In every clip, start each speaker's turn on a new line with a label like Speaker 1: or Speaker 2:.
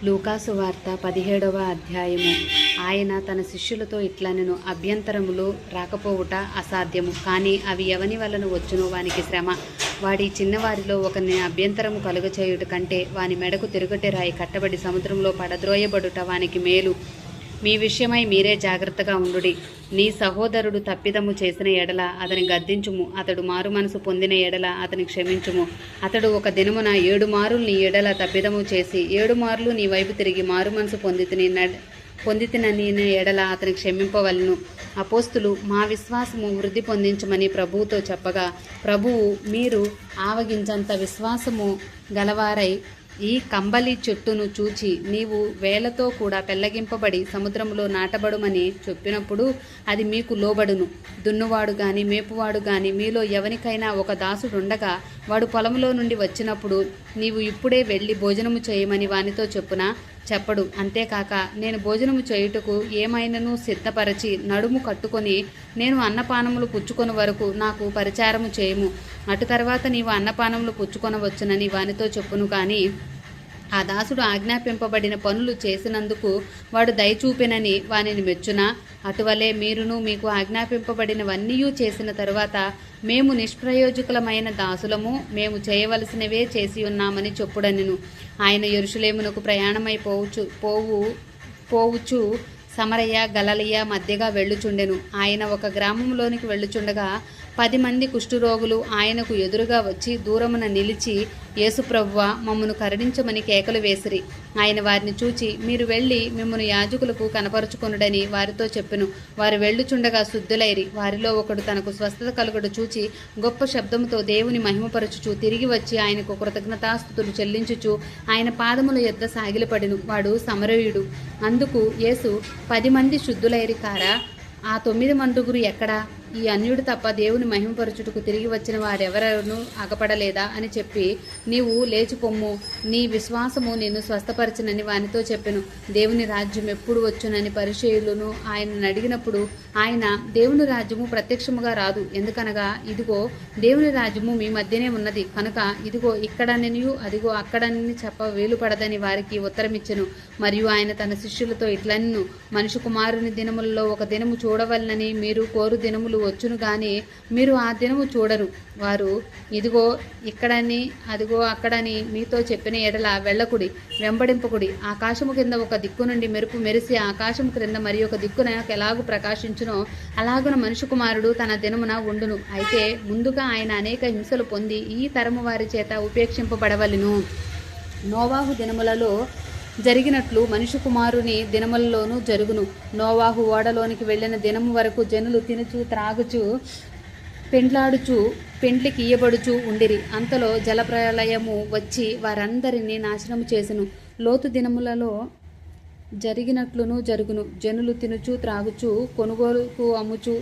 Speaker 1: లూకాసు వార్త 17వ అధ్యాయము. ఆయన తన శిష్యులతో ఇట్లనెను, అభ్యంతరములు రాకపోవుట అసాధ్యము, కానీ అవి ఎవని వలన వచ్చును వానికి శ్రమ. వాడి చిన్నవారిలో ఒకరిని అభ్యంతరము కలుగచేయుట కంటే వాని మెడకు తిరుగటి రాయి కట్టబడి సముద్రంలో పడద్రోయబడుట వానికి మేలు. మీ విషయమై మీరే జాగ్రత్తగా ఉండుడి. నీ సహోదరుడు తప్పిదము చేసిన ఎడల అతని గద్దించుము, అతడు మారు మనసు పొందిన ఎడల అతని క్షమించుము. అతడు ఒక దినమున 7 మారులు నీ ఎడల తప్పిదము చేసి 7 మార్లు నీ వైపు తిరిగి మారు మనసు పొందితినని ఎడల అతని క్షమింపవలను. అపోస్తులు మా విశ్వాసము వృద్ధి పొందించమని ప్రభువుతో చెప్పగా, ప్రభువు మీరు ఆవగించంత విశ్వాసము గలవారై ఈ కంబలి చెట్టును చూచి నీవు వేలతో కూడా పెళ్లగింపబడి సముద్రంలో నాటబడుమని చెప్పినప్పుడు అది మీకు లోబడును. దున్నువాడు గాని మేపువాడు గాని మీలో ఎవరికైనా ఒక దాసుడుండగా వాడు పొలంలో నుండి వచ్చినప్పుడు నీవు ఇప్పుడే వెళ్ళి భోజనము చేయమని వానితో చెప్పడు. అంతేకాక నేను భోజనము చేయుటకు ఏమైనను సిద్ధపరచి నడుము కట్టుకొని నేను అన్నపానములు పుచ్చుకొని వరకు నాకు పరిచారము చేయము. అటు తర్వాత నీవు అన్నపానములు పుచ్చుకొనవచ్చునని వానితో చెప్పును. కానీ ఆ దాసుడు ఆజ్ఞాపింపబడిన పనులు చేసినందుకు వాడు దయచూపెనని వానిని మెచ్చునా? అటువలే మీరును మీకు ఆజ్ఞాపింపబడినవన్నీ చేసిన తరువాత మేము నిష్ప్రయోజకులమైన దాసులము, మేము చేయవలసినవే చేసి ఉన్నామని చెప్పుడనెను. ఆయన యెరూషలేమునకు ప్రయాణమై పోవుచు సమరయ గలిలయ మధ్యగా వెళ్ళుచుండెను. ఆయన ఒక గ్రామంలోనికి వెళ్ళుచుండగా 10 మంది కుష్ఠరోగులు ఆయనకు ఎదురుగా వచ్చి దూరమున నిలిచి, యేసు ప్రభువా, మమ్మను కరుణించమని కేకలు వేసిరి. ఆయన వారిని చూచి, మీరు వెళ్ళి మిమ్మను యాజకులకు కనపరుచుకొనుడని వారితో చెప్పెను. వారు వెళ్ళుచుండగా శుద్ధులైరి. వారిలో ఒకడు తనకు స్వస్థత కలుగుట చూచి గొప్ప శబ్దముతో దేవుని మహిమపరచుచు తిరిగి వచ్చి ఆయనకు కృతజ్ఞతాస్తుతులు చెల్లించుచు ఆయన పాదముల యొద్ద సాగిలపడెను. వాడు సమరయుడు. అందుకు యేసు, 10 మంది శుద్ధులైరి కారా? ఆ 9 మందుగురు ఎక్కడా? ఈ అన్యుడు తప్ప దేవుని మహిమపరచుటకు తిరిగి వచ్చిన వారెవరూ అగపడలేదా అని చెప్పి, నీవు లేచిపొమ్ము, నీ విశ్వాసము నిన్ను స్వస్థపరచునని వానితో చెప్పెను. దేవుని రాజ్యం ఎప్పుడు వచ్చునని పరిసయ్యులను ఆయనను అడిగినప్పుడు ఆయన, దేవుని రాజ్యము ప్రత్యక్షముగా రాదు, ఎందుకనగా ఇదిగో దేవుని రాజ్యము మీ మధ్యనే ఉన్నది, కనుక ఇదిగో ఇక్కడనియు అదిగో అక్కడని చెప్ప వీలుపడదని వారికి ఉత్తరమిచ్చెను. మరియు ఆయన తన శిష్యులతో ఇట్లనెను, మనుష్య కుమారుని దినములలో ఒక దినము చూడవలనని మీరు కోరు దినములు వచ్చును గాని మీరు ఆ దినము చూడరు. వారు ఇదిగో ఇక్కడని అదిగో అక్కడని మీతో చెప్పిన ఎడల వెళ్ళకుడి, వెంబడింపకుడి. ఆకాశము కింద ఒక దిక్కు నుండి మెరుపు మెరిసి ఆకాశము క్రింద మరి ఒక దిక్కున ఎలాగు ప్రకాశించునో అలాగున మనుష్య కుమారుడు తన దినమున ఉండును. అయితే ముందుగా ఆయన అనేక హింసలు పొంది ఈ తరము వారి చేత ఉపేక్షింపబడవలెను. నోవాహు దినములలో జరిగినట్లు మనుష్య కుమారుని దినములలోనూ జరుగును. నోవాహు ఓడలోనికి వెళ్ళిన దినము వరకు జనులు తినుచు త్రాగుచు పెండ్లాడుచు పెండ్లికి ఇయ్యబడుచు ఉండిరి. అంతలో జలప్రలయము వచ్చి వారందరినీ నాశనము చేసెను. లోతు దినములలో జరిగినట్లును జరుగును. జనులు తినుచు త్రాగుచు కొనుగోలుకు అమ్ముచు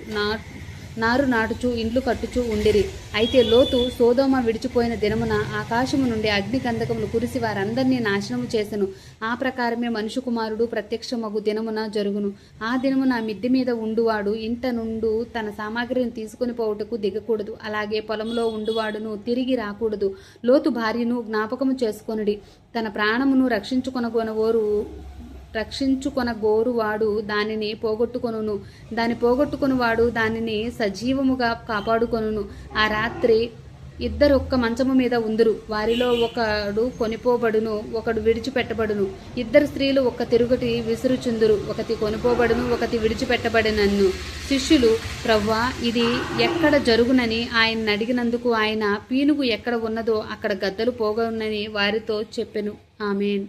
Speaker 1: నారు నాటుచు ఇండ్లు కట్టుచూ ఉండిరి. అయితే లోతు సోదోమ విడిచిపోయిన దినమున ఆకాశము నుండి అగ్ని గంధకములు కురిసి వారందరినీ నాశనము చేసెను. ఆ ప్రకారమే మనుష్య కుమారుడు ప్రత్యక్షమగు దినమున జరుగును. ఆ దినమున మిద్దె మీద ఉండువాడు ఇంట నుండు తన సామాగ్రిని తీసుకుని పోవుటకు దిగకూడదు. అలాగే పొలంలో ఉండువాడును తిరిగి రాకూడదు. లోతు భార్యను జ్ఞాపకము చేసుకొనుడి. తన ప్రాణమును రక్షించుకొనగోరువాడు దానిని పోగొట్టుకొనును, దాన్ని పోగొట్టుకొనువాడు దానిని సజీవముగా కాపాడుకొనును. ఆ రాత్రి 2 ఒక్క మంచము మీద ఉందురు. వారిలో ఒకడు కొనిపోబడును, ఒకడు విడిచిపెట్టబడును. 2 స్త్రీలు ఒక్క తిరుగటి విసురుచుందురు, ఒకటి కొనిపోబడును, ఒకటి విడిచిపెట్టబడినన్ను. శిష్యులు, ప్రవ్వా, ఇది ఎక్కడ జరుగునని ఆయన అడిగినందుకు ఆయన, పీనుగు ఎక్కడ ఉన్నదో అక్కడ గద్దలు పోగొనని వారితో చెప్పెను. ఆమేన్.